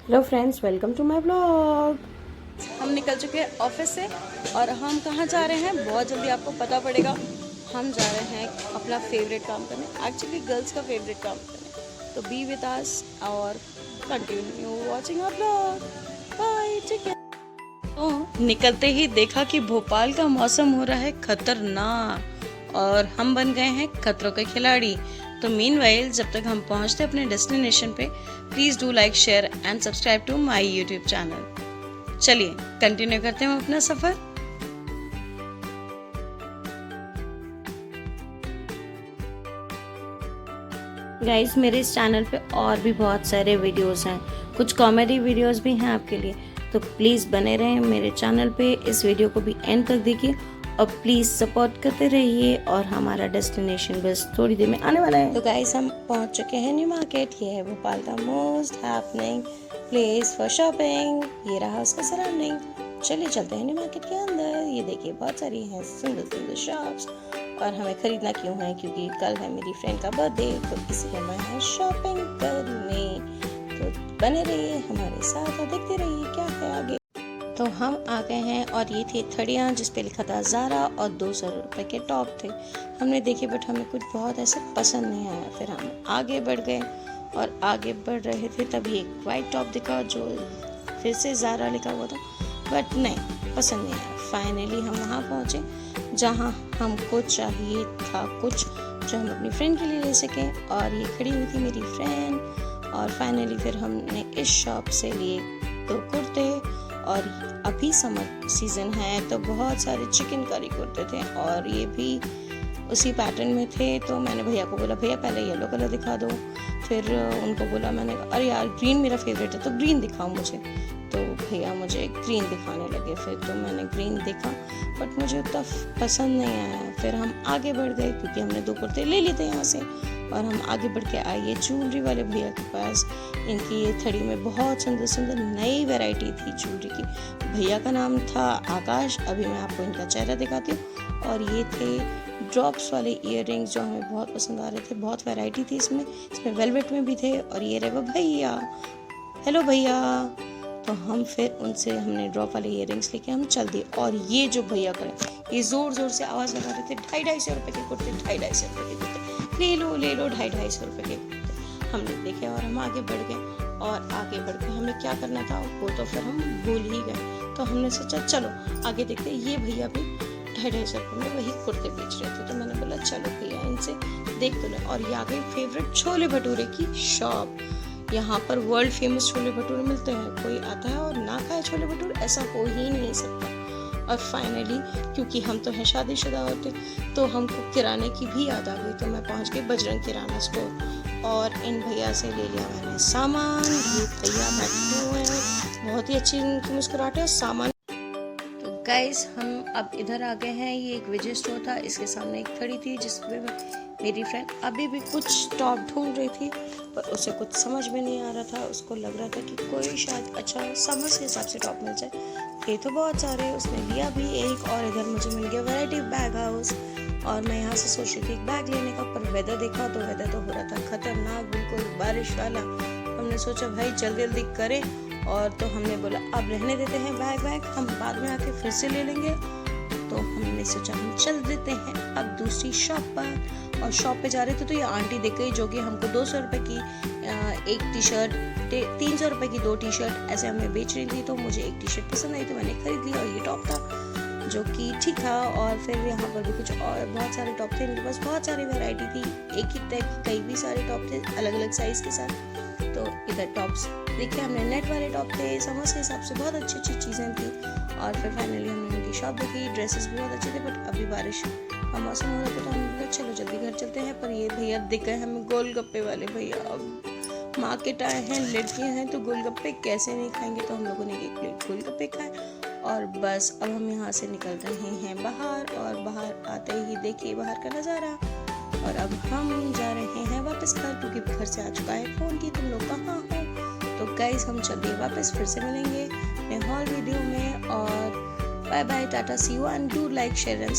Hello friends, welcome to my blog. हम निकल चुके हैं ऑफिस से और हम कहाँ जा रहे हैं बहुत जल्दी आपको पता पड़ेगा। हम जा रहे हैं अपना फेवरेट काम करने, एक्चुअली गर्ल्स का फेवरेट काम करने। तो बी विद अस और continue watching our blog. Bye, ठीक है। तो निकलते ही देखा कि भोपाल का मौसम हो रहा है खतरनाक और हम बन गए हैं खतरों के खिलाड़ी। तो मीनवाइल जब तक हम पहुंचते अपने डेस्टिनेशन पे, please do like, share and subscribe to my YouTube channel. चलिए कंटिन्यू करते हैं अपना सफर। गाइस, मेरे इस चैनल पे और भी बहुत सारे वीडियोस हैं, कुछ कॉमेडी वीडियोस भी हैं आपके लिए। तो प्लीज़ बने रहें मेरे चैनल पे, इस वीडियो को भी एंड तक देखिए और प्लीज़ सपोर्ट करते रहिए। और हमारा डेस्टिनेशन बस थोड़ी देर में आने वाला है। तो गाइस, हम पहुंच चुके हैं न्यू मार्केट। ये है भोपाल का most happening place for shopping. ये रहा उसका सराउंडिंग। चलिए चलते हैं न्यू मार्केट के अंदर। ये देखिए बहुत सारी हैं सुंदर सुंदर शॉप्स और हमें खरीदना क्यों है, क्योंकि कल है मेरी फ्रेंड का बर्थडे, तो इसलिए मैं है शॉपिंग करने। तो बने रहिए हमारे साथ और देखते रहिए क्या है आगे। तो हम आ गए हैं और ये थी थड़ियाँ जिस पे लिखा था ज़ारा और 200 रुपये के टॉप थे। हमने देखे बट हमें कुछ बहुत ऐसा पसंद नहीं आया। फिर हम आगे बढ़ गए और आगे बढ़ रहे थे तभी एक वाइट टॉप दिखा जो फिर से ज़ारा लिखा हुआ था, बट नहीं, पसंद नहीं आया। फाइनली हम वहाँ पहुँचे जहाँ हमको चाहिए था कुछ जो हम अपनी फ्रेंड के लिए ले सकें, और ये खड़ी हुई थी मेरी फ्रेंड। और फाइनली फिर हमने इस शॉप से लिए 2 कुर्ते, और अभी समर सीज़न है तो बहुत सारे चिकन करी कुर्ते थे और ये भी उसी पैटर्न में थे। तो मैंने भैया को बोला, भैया पहले येलो कलर दिखा दो। फिर उनको बोला मैंने, अरे यार ग्रीन मेरा फेवरेट है तो ग्रीन दिखाओ मुझे। तो भैया मुझे ग्रीन दिखाने लगे। फिर तो मैंने ग्रीन देखा बट मुझे उतना पसंद नहीं आया। फिर हम आगे बढ़ गए क्योंकि हमने 2 कुर्ते ले लिए थे यहाँ से, और हम आगे बढ़ के आए ये ज्वेलरी वाले भैया के पास। इनकी ये थड़ी में बहुत सुंदर सुंदर नई वैरायटी थी ज्वेलरी की। भैया का नाम था आकाश। अभी मैं आपको इनका चेहरा दिखाती हूँ। और ये थे ड्रॉप्स वाले ईयररिंग्स जो हमें बहुत पसंद आ रहे थे। बहुत वैरायटी थी इसमें वेलवेट में भी थे। और ये रहे वो भैया, हेलो भैया। तो हम फिर उनसे हमने ड्रॉप वाले ईयररिंग्स लेके हम चल दिए। और ये जो भैया खड़े ये ज़ोर ज़ोर से आवाज़ लगा रहे थे, 250 रुपये के कुर्ते, 250 रुपये के कुर्ते, ले लो ले लो, 250 रुपये के कुर्ते। हमने देखे और हम आगे बढ़ गए। और आगे बढ़ के हमें क्या करना था वो तो फिर हम भूल ही गए। तो हमने सोचा चलो आगे देखते। ये भैया भी 250 रुपये में वही कुर्ते बेच रहे थे। तो मैंने बोला चलो भैया इनसे देख तो ले। और ये आ गई फेवरेट छोले भटूरे की शॉप। यहाँ पर वर्ल्ड फेमस छोले भटूरे मिलते हैं। कोई आता है और ना खाए छोले भटूरे, ऐसा हो ही नहीं सकता। और फाइनली क्योंकि हम तो हैं शादीशुदा होते तो हमको किराने की भी याद आ गई। तो मैं पहुँच गई बजरंग किराना स्टोर और इन भैया से ले लिया मैंने सामान। ये भैया बैठे हुए हैं, बहुत ही अच्छी इनकी मुस्कुराहट है। सामान तो गाइस, हम अब इधर आ गए हैं। ये एक विजय स्टोर था, इसके सामने एक खड़ी थी जिसमें मेरी फ्रेंड अभी भी कुछ टॉप ढूंढ रही थी, पर उसे कुछ समझ में नहीं आ रहा था। उसको लग रहा था कि कोई शायद अच्छा समर के हिसाब से टॉप मिल जाए। ये तो बहुत सारे, उसने लिया भी एक। और इधर मुझे मिल गया वैरायटी बैग हाउस। और मैं यहाँ से सोच रही थी एक बैग लेने का, पर वेदर देखा तो वेदर तो हो रहा था खतरनाक, बिल्कुल बारिश वाला। हमने सोचा भाई जल्दी जल्दी करें, और तो हमने बोला अब रहने देते हैं बैग, हम बाद में आके फिर से ले लेंगे। तो हमने सोचा हम चल देते हैं अब दूसरी शॉप पर। और शॉप पे जा रहे थे तो ये आंटी दिख गई जो कि हमको 200 रुपये की एक टी शर्ट, 300 रुपये की 2 टी शर्ट ऐसे हमें बेच रही थी। तो मुझे एक टी शर्ट पसंद आई तो मैंने खरीद लिया। और ये टॉप था जो कि ठीक था। और फिर यहाँ पर भी कुछ और बहुत सारे टॉप थे। इनके पास बहुत सारी वैरायटी थी, एक ही टाइप कई भी सारे टॉप थे अलग अलग साइज़ के साथ। तो इधर टॉप्स देखे हमने, नेट वाले टॉप थे, समझ के हिसाब से बहुत अच्छी अच्छी चीज़ें थी। और फिर फाइनली हमने उनकी शॉप देखी। ड्रेसेस भी बहुत अच्छे थे, बट अभी बारिश का मौसम हो रहा था तो हम बोले चलो जल्दी घर चलते हैं। पर ये भैया दिख गए हमें गोलगप्पे वाले भैया। अब मार्केट आए हैं, लड़कियां हैं तो गोलगप्पे कैसे नहीं खाएंगे। तो हम लोगों ने एक प्लेट गोलगप्पे खाए और बस अब हम यहाँ से निकल रहे हैं बाहर। और बाहर आते ही देखिए बाहर का नज़ारा। और अब हम जा रहे हैं वापस घर, क्योंकि घर से आ चुका है फ़ोन की तुम लोग कहाँ हो। तो गाइस, हम चलिए वापस फिर से मिलेंगे नए हॉल वीडियो में। और bye bye, tata, see you and do like, share and